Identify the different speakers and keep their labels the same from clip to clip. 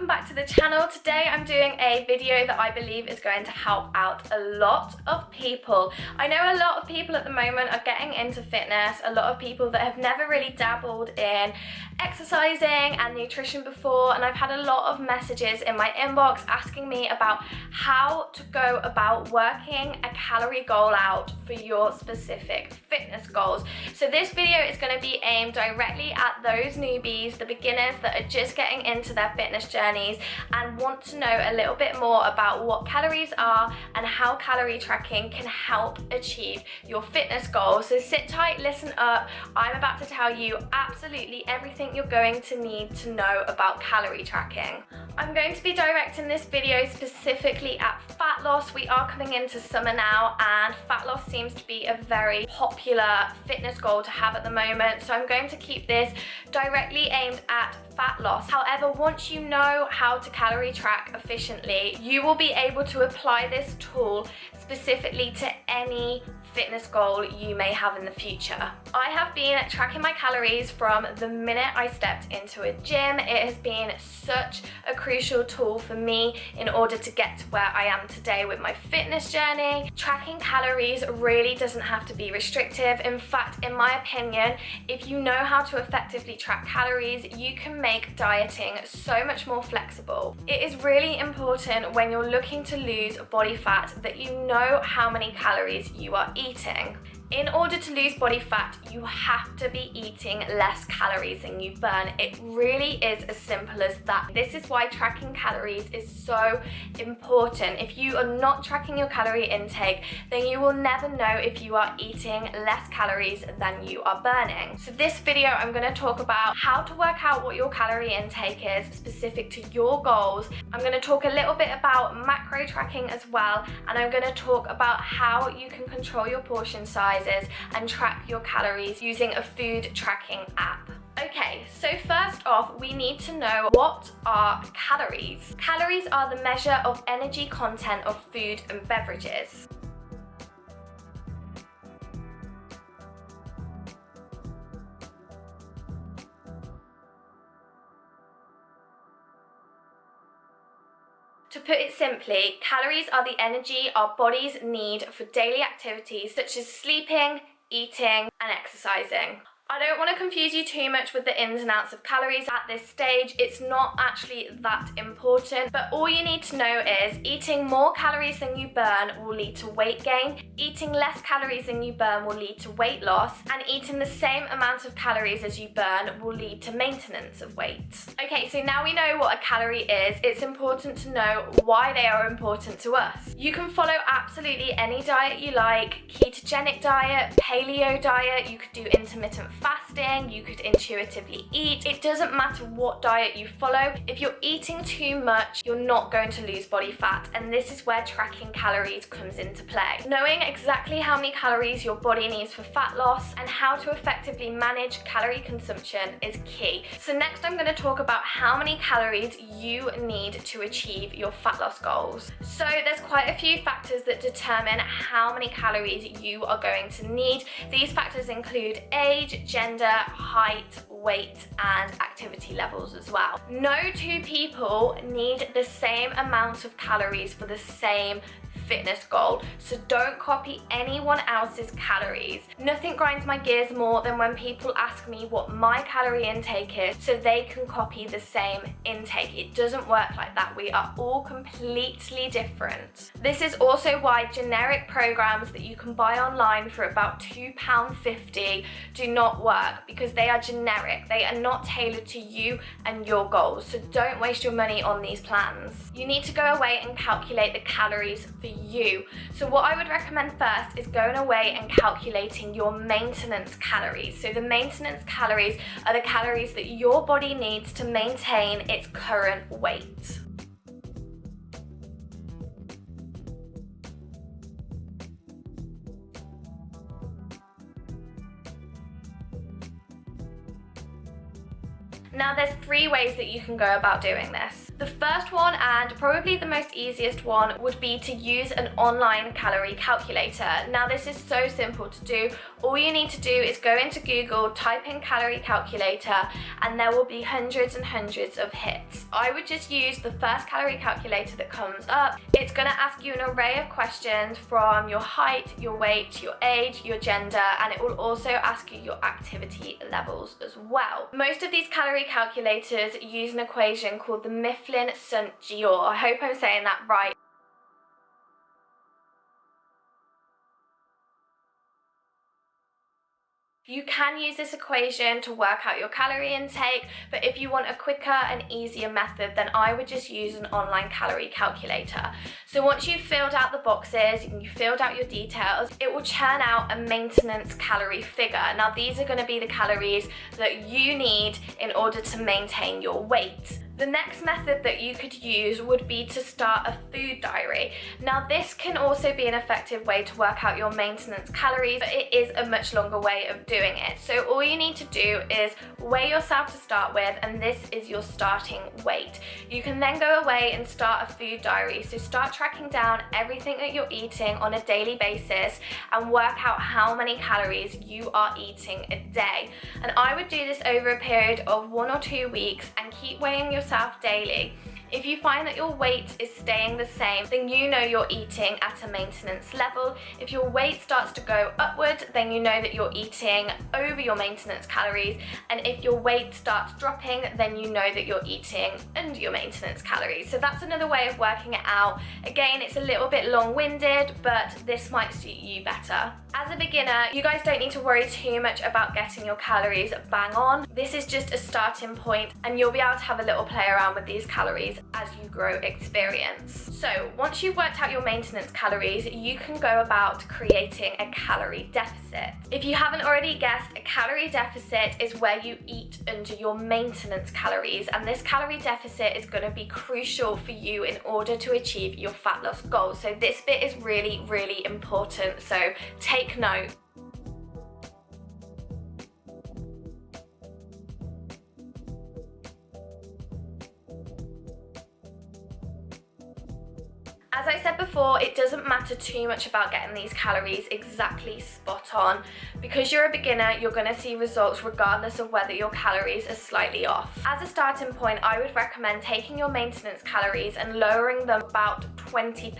Speaker 1: welcome back to the channel. Today I'm doing a video that I believe is going to help out a lot of people. I know a lot of people at the moment are getting into fitness, a lot of people that have never really dabbled in exercising and nutrition before, and I've had a lot of messages in my inbox asking me about how to go about working a calorie goal out for your specific fitness goals. So this video is going to be aimed directly at those newbies, the beginners that are just getting into their fitness journeys and want to know a little bit more about what calories are and how calorie tracking can help achieve your fitness goals. So sit tight, listen up. I'm about to tell you absolutely everything you're going to need to know about calorie tracking. I'm going to be directing this video specifically at fat loss. We are coming into summer now and fat loss seems to be a very popular fitness goal to have at the moment. So I'm going to keep this directly aimed at fat loss. However, once you know how to calorie track efficiently, you will be able to apply this tool specifically to any fitness goal you may have in the future. I have been tracking my calories from the minute I stepped into a gym. It has been such a crucial tool for me in order to get to where I am today with my fitness journey. Tracking calories really doesn't have to be restrictive. In fact, in my opinion, if you know how to effectively track calories, you can make dieting so much more flexible. It is really important when you're looking to lose body fat that you know how many calories you are eating. In order to lose body fat, you have to be eating less calories than you burn. It really is as simple as that. This is why tracking calories is so important. If you are not tracking your calorie intake, then you will never know if you are eating less calories than you are burning. So this video, I'm going to talk about how to work out what your calorie intake is specific to your goals. I'm going to talk a little bit about macro tracking as well, and I'm going to talk about how you can control your portion size and track your calories using a food tracking app. Okay, so first off, we need to know what are calories. Calories are the measure of energy content of food and beverages. To put it simply, calories are the energy our bodies need for daily activities such as sleeping, eating, and exercising. I don't want to confuse you too much with the ins and outs of calories at this stage. It's not actually that important, but all you need to know is eating more calories than you burn will lead to weight gain, eating less calories than you burn will lead to weight loss, and eating the same amount of calories as you burn will lead to maintenance of weight. Okay, so now we know what a calorie is, it's important to know why they are important to us. You can follow absolutely any diet you like, ketogenic diet, paleo diet, you could do intermittent fasting, you could intuitively eat. It doesn't matter what diet you follow. If you're eating too much, you're not going to lose body fat, and this is where tracking calories comes into play. Knowing exactly how many calories your body needs for fat loss and how to effectively manage calorie consumption is key. So next I'm going to talk about how many calories you need to achieve your fat loss goals. So there's quite a few factors that determine how many calories you are going to need. These factors include age, gender, height, weight, and activity levels as well. No two people need the same amount of calories for the same fitness goal, so don't copy anyone else's calories. Nothing grinds my gears more than when people ask me what my calorie intake is so they can copy the same intake. It doesn't work like that. We are all completely different. This is also why generic programs that you can buy online for about £2.50 do not work, because they are generic. They are not tailored to you and your goals, so don't waste your money on these plans. You need to go away and calculate the calories for you. So what I would recommend first is going away and calculating your maintenance calories. So the maintenance calories are the calories that your body needs to maintain its current weight. Now there's 3 ways that you can go about doing this. The first one, and probably the most easiest one, would be to use an online calorie calculator. Now this is so simple to do. All you need to do is go into Google, type in calorie calculator, and there will be hundreds and hundreds of hits. I would just use the first calorie calculator that comes up. It's going to ask you an array of questions from your height, your weight, your age, your gender, and it will also ask you your activity levels as well. Most of these calorie calculators use an equation called the Mifflin-Sunt-Gior. I hope I'm saying that right. You can use this equation to work out your calorie intake, but if you want a quicker and easier method, then I would just use an online calorie calculator. So once you've filled out the boxes and you've filled out your details, it will churn out a maintenance calorie figure. Now these are going to be the calories that you need in order to maintain your weight. The next method that you could use would be to start a food diary. Now this can also be an effective way to work out your maintenance calories, but it is a much longer way of doing it. So all you need to do is weigh yourself to start with, and this is your starting weight. You can then go away and start a food diary. So start tracking down everything that you're eating on a daily basis and work out how many calories you are eating a day. And I would do this over a period of 1 or 2 weeks and keep weighing yourself daily. If you find that your weight is staying the same, then you know you're eating at a maintenance level. If your weight starts to go upwards, then you know that you're eating over your maintenance calories. And if your weight starts dropping, then you know that you're eating under your maintenance calories. So that's another way of working it out. Again, it's a little bit long-winded, but this might suit you better. As a beginner, you guys don't need to worry too much about getting your calories bang on. This is just a starting point, and you'll be able to have a little play around with these calories as you grow experience. So once you've worked out your maintenance calories, you can go about creating a calorie deficit. If you haven't already guessed, a calorie deficit is where you eat under your maintenance calories, and this calorie deficit is going to be crucial for you in order to achieve your fat loss goals. So this bit is really, really important, so take note. As I said before, it doesn't matter too much about getting these calories exactly spot on. Because you're a beginner, you're going to see results regardless of whether your calories are slightly off. As a starting point, I would recommend taking your maintenance calories and lowering them about 20%.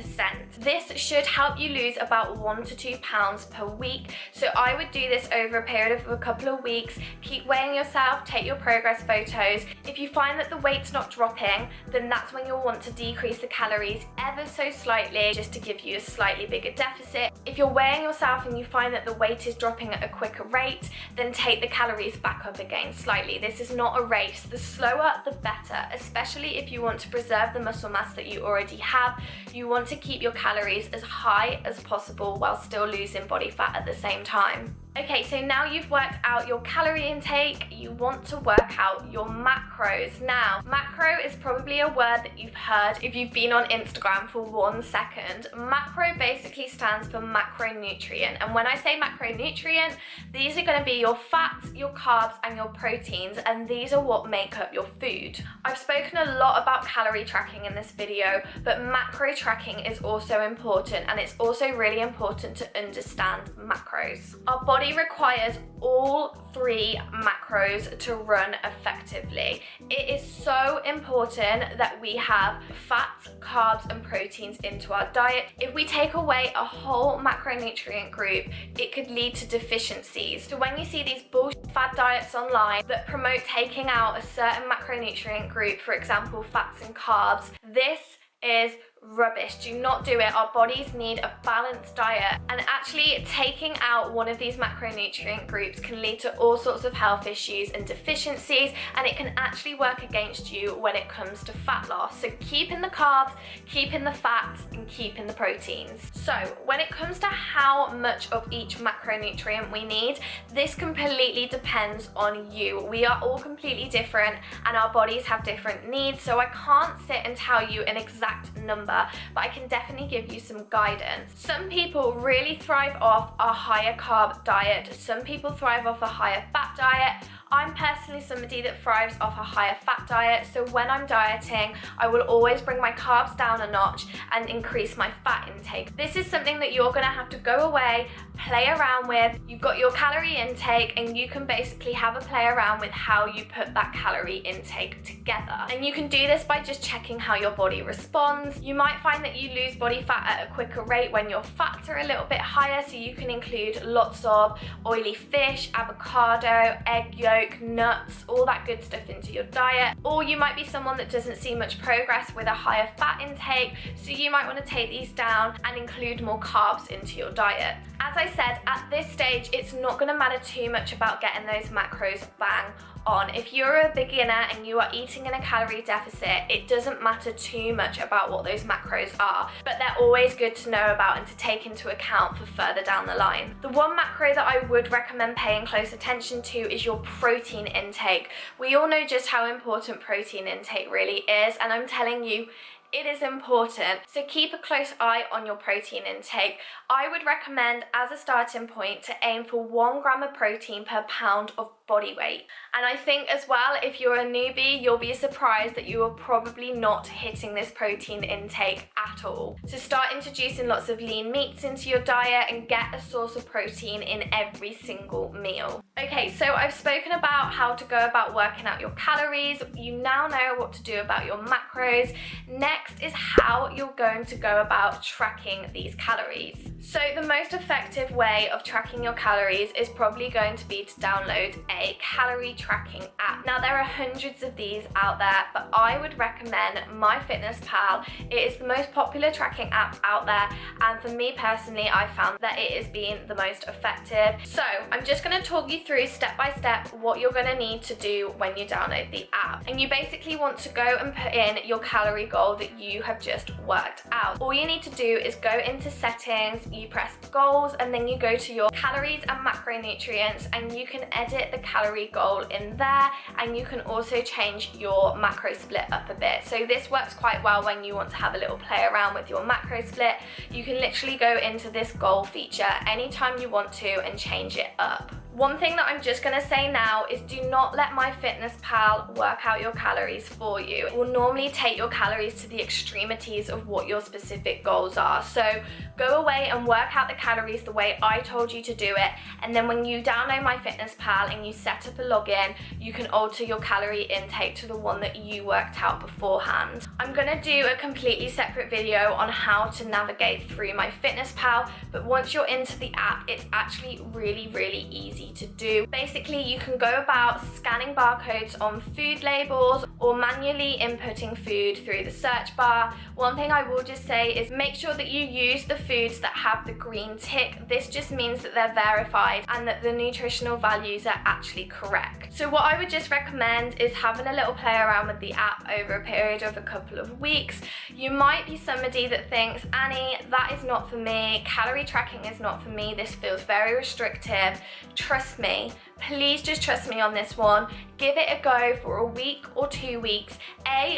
Speaker 1: This should help you lose about 1 to 2 pounds per week. So I would do this over a period of a couple of weeks. Keep weighing yourself, take your progress photos. If you find that the weight's not dropping, then that's when you'll want to decrease the calories ever so slightly, just to give you a slightly bigger deficit. If you're weighing yourself and you find that the weight is dropping at a quicker rate, then take the calories back up again slightly. This is not a race. The slower, the better, especially if you want to preserve the muscle mass that you already have. You want to keep your calories as high as possible while still losing body fat at the same time. Okay, so now you've worked out your calorie intake, you want to work out your macros. Now, macro is probably a word that you've heard if you've been on Instagram for 1 second. Macro basically stands for macronutrient, and when I say macronutrient, these are going to be your fats, your carbs, and your proteins, and these are what make up your food. I've spoken a lot about calorie tracking in this video, but macro tracking is also important, and it's also really important to understand macros. Our body requires all 3 macros to run effectively. It is so important that we have fats, carbs, and proteins into our diet. If we take away a whole macronutrient group, it could lead to deficiencies. So when you see these bullshit fad diets online that promote taking out a certain macronutrient group, for example, fats and carbs, this is rubbish. Do not do it. Our bodies need a balanced diet, and actually taking out one of these macronutrient groups can lead to all sorts of health issues and deficiencies, and it can actually work against you when it comes to fat loss. So keep in the carbs, keep in the fats, and keep in the proteins. So when it comes to how much of each macronutrient we need, this completely depends on you. We are all completely different and our bodies have different needs, so I can't sit and tell you an exact number, but I can definitely give you some guidance. Some people really thrive off a higher carb diet. Some people thrive off a higher fat diet. I'm personally somebody that thrives off a higher fat diet, so when I'm dieting, I will always bring my carbs down a notch and increase my fat intake. This is something that you're gonna have to go away, play around with. You've got your calorie intake and you can basically have a play around with how you put that calorie intake together. And you can do this by just checking how your body responds. You might find that you lose body fat at a quicker rate when your fats are a little bit higher, so you can include lots of oily fish, avocado, egg yolk, nuts, all that good stuff into your diet. Or you might be someone that doesn't see much progress with a higher fat intake, so you might want to take these down and include more carbs into your diet. As I said, at this stage, it's not going to matter too much about getting those macros bang on. If you're a beginner and you are eating in a calorie deficit, it doesn't matter too much about what those macros are, but they're always good to know about and to take into account for further down the line. The one macro that I would recommend paying close attention to is your protein intake. We all know just how important protein intake really is, and I'm telling you, it is important. So keep a close eye on your protein intake. I would recommend, as a starting point, to aim for 1 gram of protein per pound of body weight. And I think as well, if you're a newbie, you'll be surprised that you are probably not hitting this protein intake at all. So start introducing lots of lean meats into your diet and get a source of protein in every single meal. Okay, so I've spoken about how to go about working out your calories. You now know what to do about your macros. Next is how you're going to go about tracking these calories. So the most effective way of tracking your calories is probably going to be to download a calorie tracking app. Now there are hundreds of these out there, but I would recommend MyFitnessPal. It is the most popular tracking app out there, and for me personally, I found that it is being the most effective. So I'm just going to talk you through step by step what you're going to need to do when you download the app. And you basically want to go and put in your calorie goal that you have just worked out. All you need to do is go into settings, you press goals, and then you go to your calories and macronutrients, and you can edit the calorie goal in there, and you can also change your macro split up a bit. So this works quite well when you want to have a little play around with your macro split. You can literally go into this goal feature anytime you want to and change it up. One thing that I'm just going to say now is do not let MyFitnessPal work out your calories for you. It will normally take your calories to the extremities of what your specific goals are. So go away and work out the calories the way I told you to do it, and then when you download MyFitnessPal and you set up a login, you can alter your calorie intake to the one that you worked out beforehand. I'm going to do a completely separate video on how to navigate through MyFitnessPal, but once you're into the app, it's actually really easy to do. Basically, you can go about scanning barcodes on food labels or manually inputting food through the search bar. One thing I will just say is make sure that you use the foods that have the green tick. This just means that they're verified and that the nutritional values are actually correct. So what I would just recommend is having a little play around with the app over a period of a couple of weeks. You might be somebody that thinks, Annie, that is not for me, calorie tracking is not for me, this feels very restrictive. Trust me, please just trust me on this one. Give it a go for a week or 2 weeks.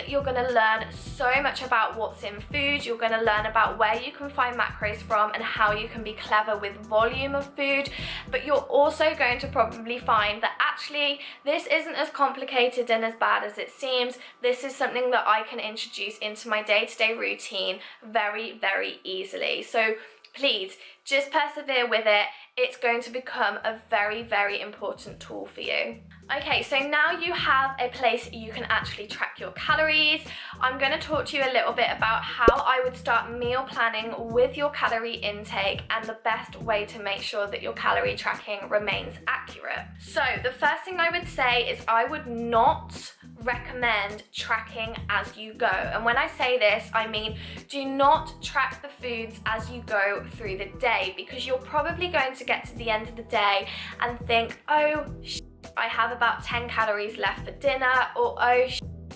Speaker 1: You're going to learn so much about what's in food. You're going to learn about where you can find macros from and how you can be clever with volume of food. But you're also going to probably find that actually this isn't as complicated and as bad as it seems. This is something that I can introduce into my day-to-day routine very easily. So please just persevere with it. It's going to become a very important tool for you. Okay, so now you have a place you can actually track your calories. I'm going to talk to you a little bit about how I would start meal planning with your calorie intake and the best way to make sure that your calorie tracking remains accurate. So the first thing I would say is I would not recommend tracking as you go. And when I say this, I mean do not track the foods as you go through the day, because you're probably going to get to the end of the day and think, oh, I have about 10 calories left for dinner, or oh,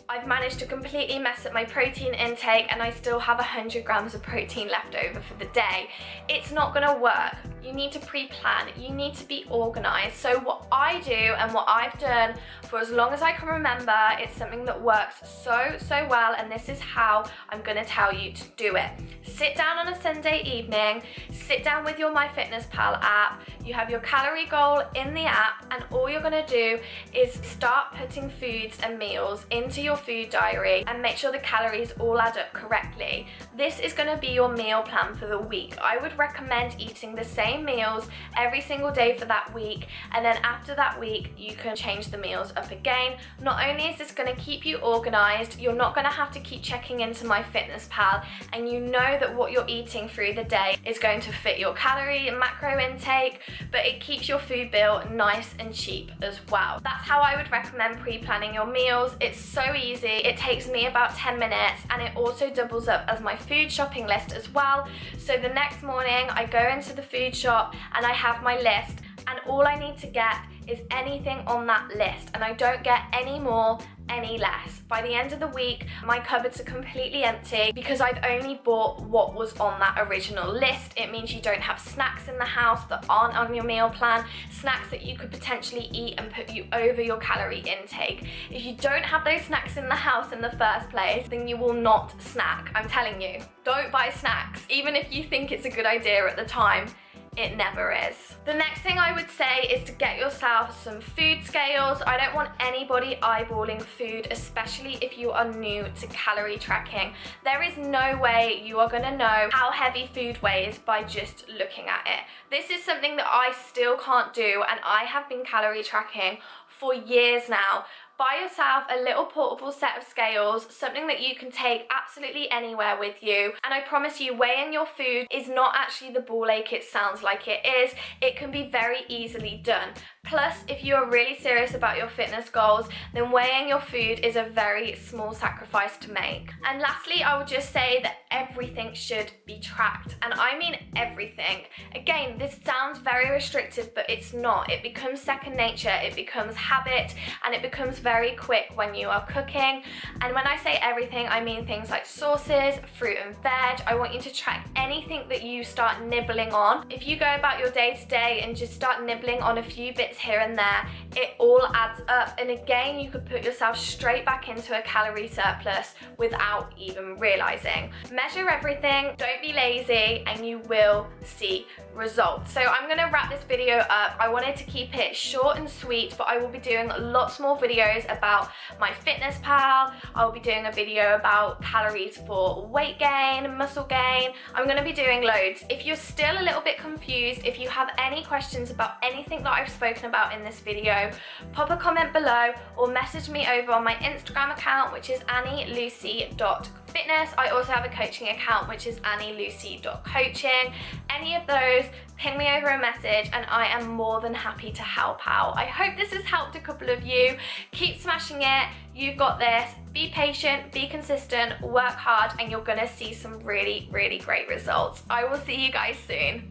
Speaker 1: I've managed to completely mess up my protein intake and I still have 100 grams of protein left over for the day. It's not going to work. You need to pre-plan. You need to be organized. So what I do and what I've done for as long as I can remember, it's something that works so well, and this is how I'm gonna tell you to do it. Sit down on a Sunday evening, sit down with your MyFitnessPal app, you have your calorie goal in the app, and all you're gonna do is start putting foods and meals into your food diary and make sure the calories all add up correctly. This is gonna be your meal plan for the week. I would recommend eating the same meals every single day for that week, and then after that week, you can change the meals up again. Not only is this gonna keep you organized, you're not gonna have to keep checking into MyFitnessPal, and you know that what you're eating through the day is going to fit your calorie and macro intake, but it keeps your food bill nice and cheap as well. That's how I would recommend pre-planning your meals. It's so easy. It takes me about 10 minutes, and it also doubles up as my food shopping list as well. So the next morning I go into the food shop and I have my list, and all I need to get is anything on that list, and I don't get any more, any less. By the end of the week, my cupboards are completely empty because I've only bought what was on that original list. It means you don't have snacks in the house that aren't on your meal plan, snacks that you could potentially eat and put you over your calorie intake. If you don't have those snacks in the house in the first place, then you will not snack. I'm telling you, don't buy snacks, even if you think it's a good idea at the time. It never is. The next thing I would say is to get yourself some food scales. I don't want anybody eyeballing food, especially if you are new to calorie tracking. There is no way you are gonna know how heavy food weighs by just looking at it. This is something that I still can't do, and I have been calorie tracking for years now. Buy yourself a little portable set of scales, something that you can take absolutely anywhere with you. And I promise you, weighing your food is not actually the ball ache it sounds like it is. It can be very easily done. Plus, if you are really serious about your fitness goals, then weighing your food is a very small sacrifice to make. And lastly, I would just say that everything should be tracked. And I mean everything. Again, this sounds very restrictive, but it's not. It becomes second nature, it becomes habit, and it becomes very quick when you are cooking. And when I say everything, I mean things like sauces, fruit and veg. I want you to track anything that you start nibbling on. If you go about your day to day and just start nibbling on a few bits here and there, it all adds up, and again, you could put yourself straight back into a calorie surplus without even realizing. Measure everything, don't be lazy, and you will see results. So I'm gonna wrap this video up. I wanted to keep it short and sweet, but I will be doing lots more videos about MyFitnessPal. I'll be doing a video about calories for weight gain, muscle gain. I'm gonna be doing loads. If you're still a little bit confused, if you have any questions about anything that I've spoken about in this video, pop a comment below or message me over on my Instagram account, which is annielucy.fitness. I also have a coaching account, which is annielucy.coaching. Any of those, ping me over a message and I am more than happy to help out. I hope this has helped a couple of you. Keep smashing it. You've got this. Be patient, be consistent, work hard, and you're gonna see some really, really great results. I will see you guys soon.